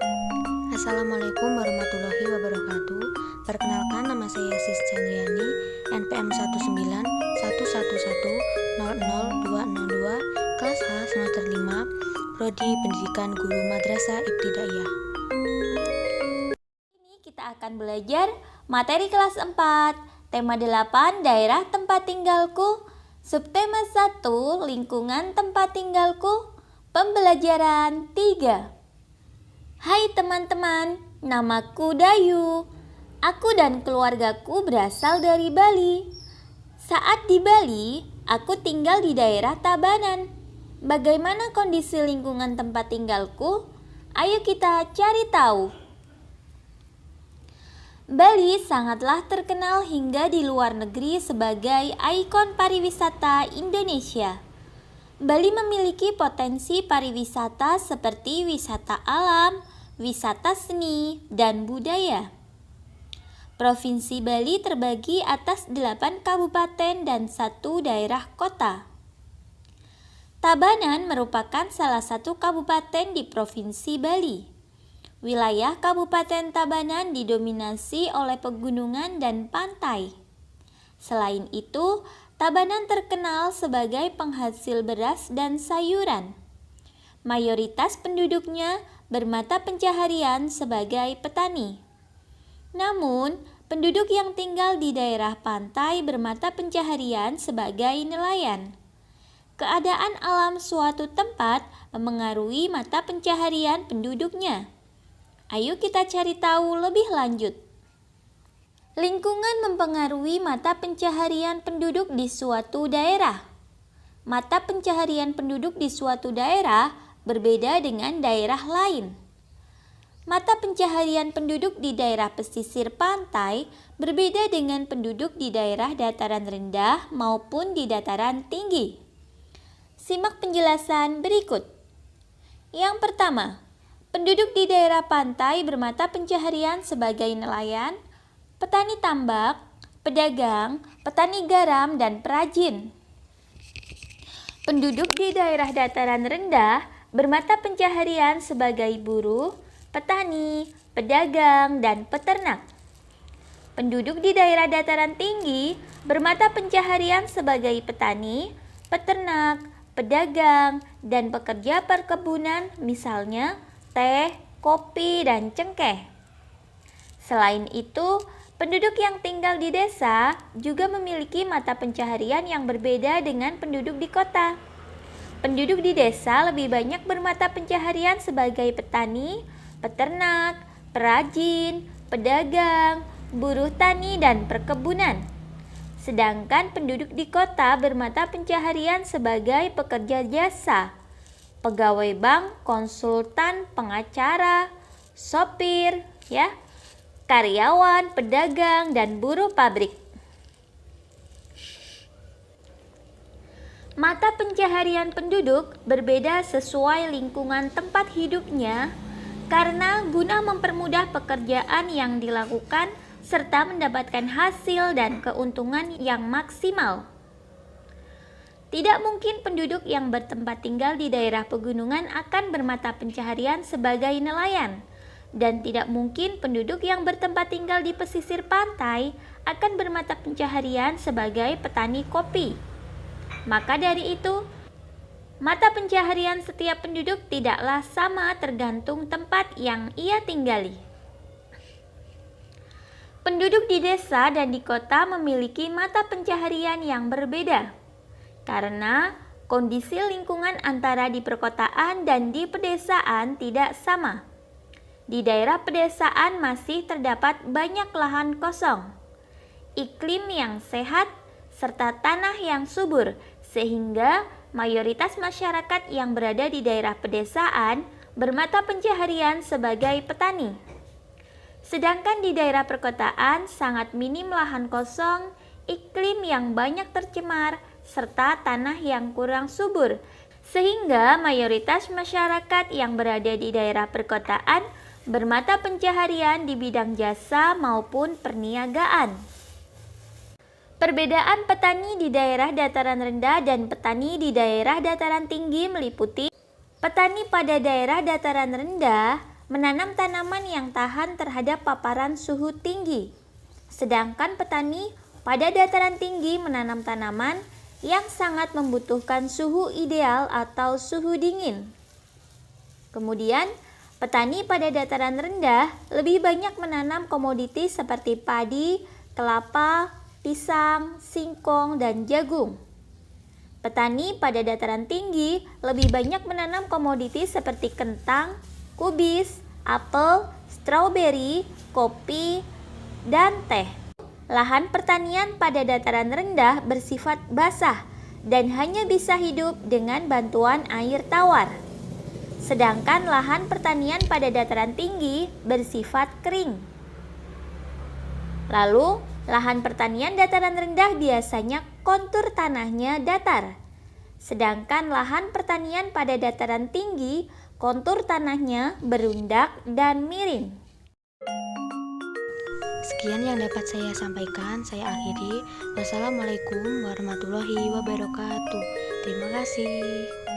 Assalamualaikum warahmatullahi wabarakatuh. Perkenalkan, nama saya Sis Chandriani, NPM 19111000202, kelas H semester 5, Prodi Pendidikan Guru Madrasah Ibtidaiyah. Ini kita akan belajar materi kelas 4, tema 8, daerah tempat tinggalku, subtema 1, lingkungan tempat tinggalku, pembelajaran 3. Hai teman-teman, namaku Dayu. Aku dan keluargaku berasal dari Bali. Saat di Bali, aku tinggal di daerah Tabanan. Bagaimana kondisi lingkungan tempat tinggalku? Ayo kita cari tahu. Bali sangatlah terkenal hingga di luar negeri sebagai ikon pariwisata Indonesia. Bali memiliki potensi pariwisata seperti wisata alam, wisata seni, dan budaya. Provinsi Bali terbagi atas 8 kabupaten dan 1 daerah kota. Tabanan merupakan salah satu kabupaten di Provinsi Bali. Wilayah Kabupaten Tabanan didominasi oleh pegunungan dan pantai. Selain itu, Tabanan terkenal sebagai penghasil beras dan sayuran. Mayoritas penduduknya bermata pencaharian sebagai petani. Namun, penduduk yang tinggal di daerah pantai bermata pencaharian sebagai nelayan. Keadaan alam suatu tempat memengaruhi mata pencaharian penduduknya. Ayo kita cari tahu lebih lanjut. Lingkungan mempengaruhi mata pencaharian penduduk di suatu daerah. Mata pencaharian penduduk di suatu daerah berbeda dengan daerah lain. Mata pencaharian penduduk di daerah pesisir pantai berbeda dengan penduduk di daerah dataran rendah maupun di dataran tinggi. Simak penjelasan berikut. Yang pertama, penduduk di daerah pantai bermata pencaharian sebagai nelayan, petani tambak, pedagang, petani garam, dan perajin. Penduduk di daerah dataran rendah bermata pencaharian sebagai buruh, petani, pedagang, dan peternak. Penduduk di daerah dataran tinggi bermata pencaharian sebagai petani, peternak, pedagang, dan pekerja perkebunan, misalnya teh, kopi, dan cengkeh. Selain itu, penduduk yang tinggal di desa juga memiliki mata pencaharian yang berbeda dengan penduduk di kota. Penduduk di desa lebih banyak bermata pencaharian sebagai petani, peternak, perajin, pedagang, buruh tani, dan perkebunan. Sedangkan penduduk di kota bermata pencaharian sebagai pekerja jasa, pegawai bank, konsultan, pengacara, sopir, karyawan, pedagang, dan buruh pabrik. Mata pencaharian penduduk berbeda sesuai lingkungan tempat hidupnya karena guna mempermudah pekerjaan yang dilakukan serta mendapatkan hasil dan keuntungan yang maksimal. Tidak mungkin penduduk yang bertempat tinggal di daerah pegunungan akan bermata pencaharian sebagai nelayan. Dan tidak mungkin penduduk yang bertempat tinggal di pesisir pantai akan bermata pencaharian sebagai petani kopi. Maka dari itu, mata pencaharian setiap penduduk tidaklah sama tergantung tempat yang ia tinggali. Penduduk di desa dan di kota memiliki mata pencaharian yang berbeda, karena kondisi lingkungan antara di perkotaan dan di pedesaan tidak sama. Di daerah pedesaan masih terdapat banyak lahan kosong, iklim yang sehat, serta tanah yang subur, sehingga mayoritas masyarakat yang berada di daerah pedesaan bermata pencaharian sebagai petani. Sedangkan di daerah perkotaan sangat minim lahan kosong, iklim yang banyak tercemar, serta tanah yang kurang subur, sehingga mayoritas masyarakat yang berada di daerah perkotaan bermata pencaharian di bidang jasa maupun perniagaan. Perbedaan petani di daerah dataran rendah dan petani di daerah dataran tinggi meliputi petani pada daerah dataran rendah menanam tanaman yang tahan terhadap paparan suhu tinggi. Sedangkan petani pada dataran tinggi menanam tanaman yang sangat membutuhkan suhu ideal atau suhu dingin. Kemudian, petani pada dataran rendah lebih banyak menanam komoditi seperti padi, kelapa, pisang, singkong, dan jagung. Petani pada dataran tinggi lebih banyak menanam komoditi seperti kentang, kubis, apel, stroberi, kopi, dan teh. Lahan pertanian pada dataran rendah bersifat basah dan hanya bisa hidup dengan bantuan air tawar. Sedangkan lahan pertanian pada dataran tinggi bersifat kering. Lalu, lahan pertanian dataran rendah biasanya kontur tanahnya datar. Sedangkan lahan pertanian pada dataran tinggi, kontur tanahnya berundak dan miring. Sekian yang dapat saya sampaikan, saya akhiri. Wassalamualaikum warahmatullahi wabarakatuh. Terima kasih.